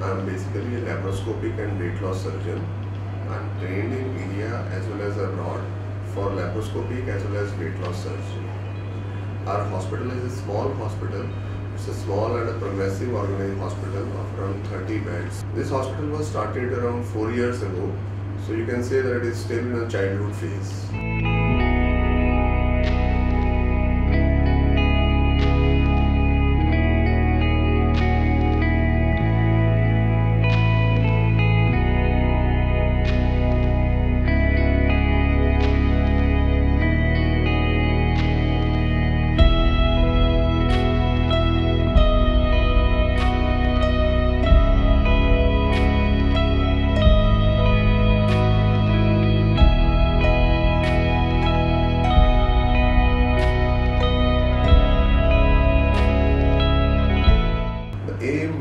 I'm basically a laparoscopic and weight loss surgeon. I'm trained in India as well as abroad for laparoscopic as well as weight loss surgery. Our hospital is a small hospital. It's a small and a progressive organized hospital of around 30 beds. This hospital was started around 4 years ago, so you can say that it is still in a childhood phase.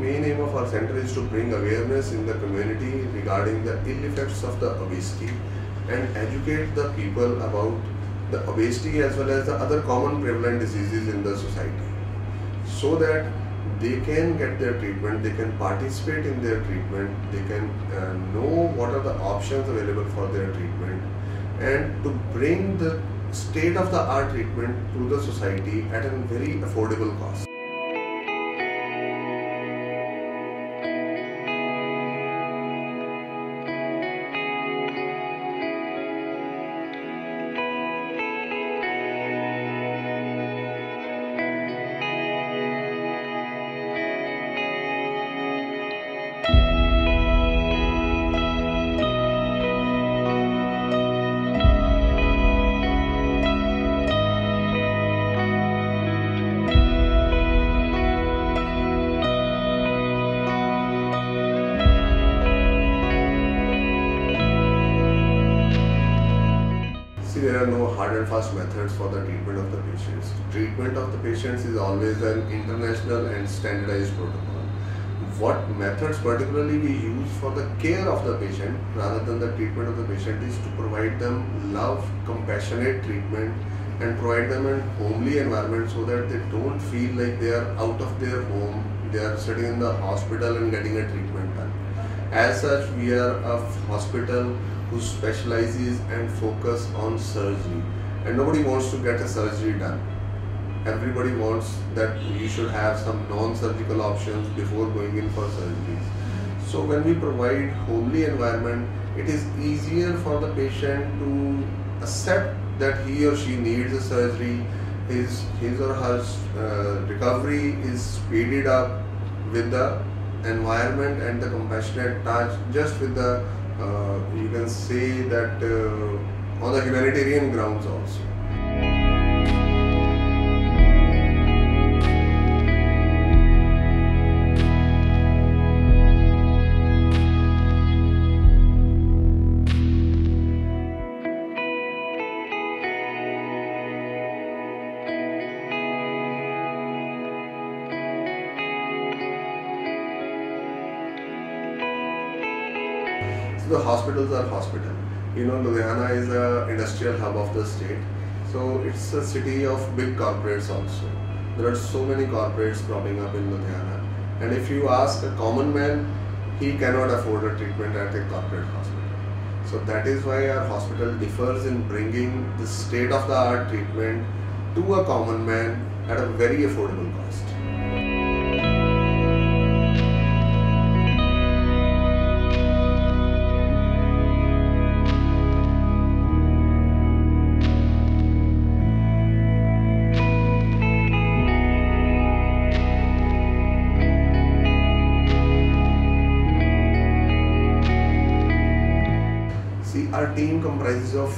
Main aim of our center is to bring awareness in the community regarding the ill effects of the obesity and educate the people about the obesity as well as the other common prevalent diseases in the society, so that they can get their treatment, they can participate in their treatment, they can know what are the options available for their treatment, and to bring the state of the art treatment to the society at a very affordable cost. There are no hard and fast methods for the treatment of the patients. Treatment of the patients is always an international and standardized protocol. What methods particularly we use for the care of the patient rather than the treatment of the patient is to provide them love, compassionate treatment and provide them a homely environment so that they don't feel like they are out of their home, they are sitting in the hospital and getting a treatment done. As such, we are a hospital who specializes and focus on surgery, and nobody wants to get a surgery done. Everybody wants that you should have some non-surgical options before going in for surgeries. So when we provide homely environment, it is easier for the patient to accept that he or she needs a surgery. His or her recovery is speeded up with the environment and the compassionate touch, just with the you can say that on the humanitarian grounds also. The hospitals are hospital. You know, Ludhiana is an industrial hub of the state. So it's a city of big corporates also. There are so many corporates cropping up in Ludhiana. And if you ask a common man, he cannot afford a treatment at a corporate hospital. So that is why our hospital differs in bringing the state-of-the-art treatment to a common man at a very affordable cost. Our team comprises of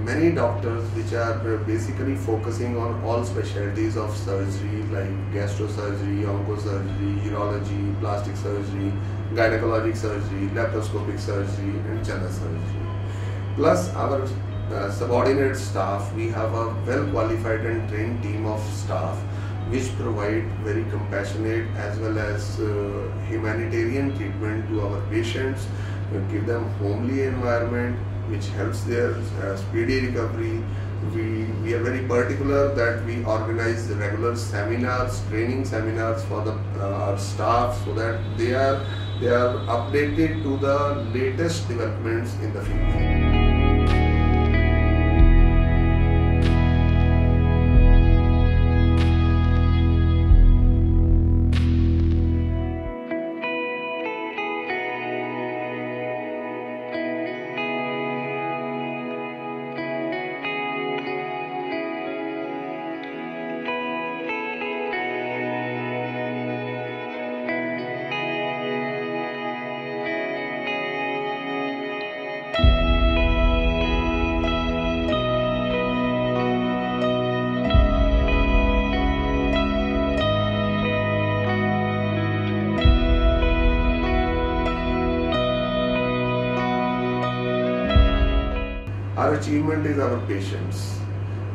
many doctors which are basically focusing on all specialties of surgery like gastrosurgery, oncosurgery, urology, plastic surgery, gynecologic surgery, laparoscopic surgery and general surgery. Plus our subordinate staff, we have a well qualified and trained team of staff which provide very compassionate as well as humanitarian treatment to our patients, give them homely environment which helps their speedy recovery. We we are very particular that we organize regular seminars, training seminars for our staff, so that they are updated to the latest developments in the field. Our achievement is our patients.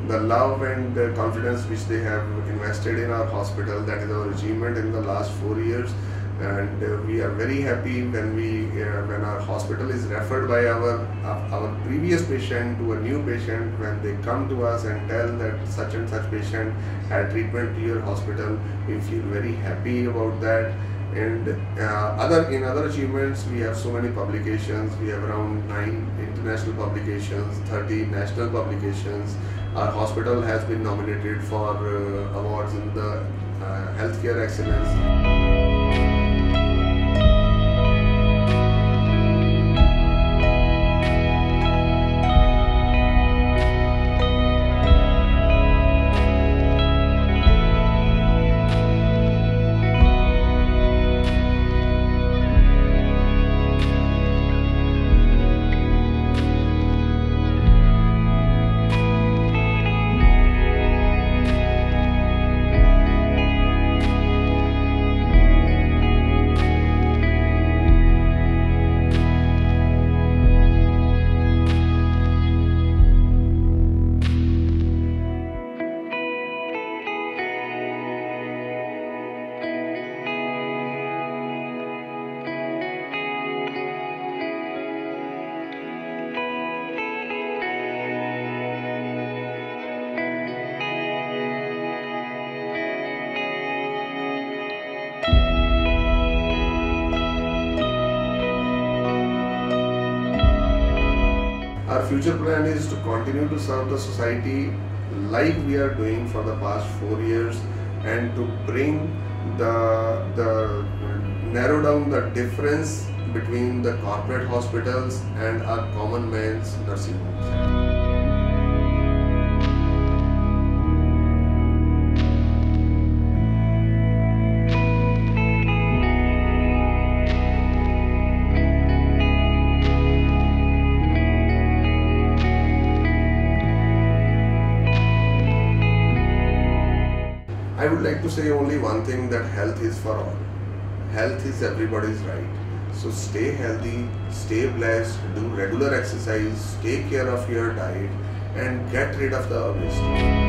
The love and the confidence which they have invested in our hospital, that is our achievement in the last 4 years. And we are very happy when our hospital is referred by our previous patient to a new patient. When they come to us and tell that such and such patient had treatment to your hospital, we feel very happy about that. And in other achievements, we have so many publications. We have around 9 international publications, 30 national publications. Our hospital has been nominated for awards in the healthcare excellence. Our future plan is to continue to serve the society like we are doing for the past 4 years, and to bring narrow down the difference between the corporate hospitals and our common man's nursing homes. I would like to say only one thing, that health is for all. Health is everybody's right. So stay healthy, stay blessed, do regular exercise, take care of your diet, and get rid of the obesity.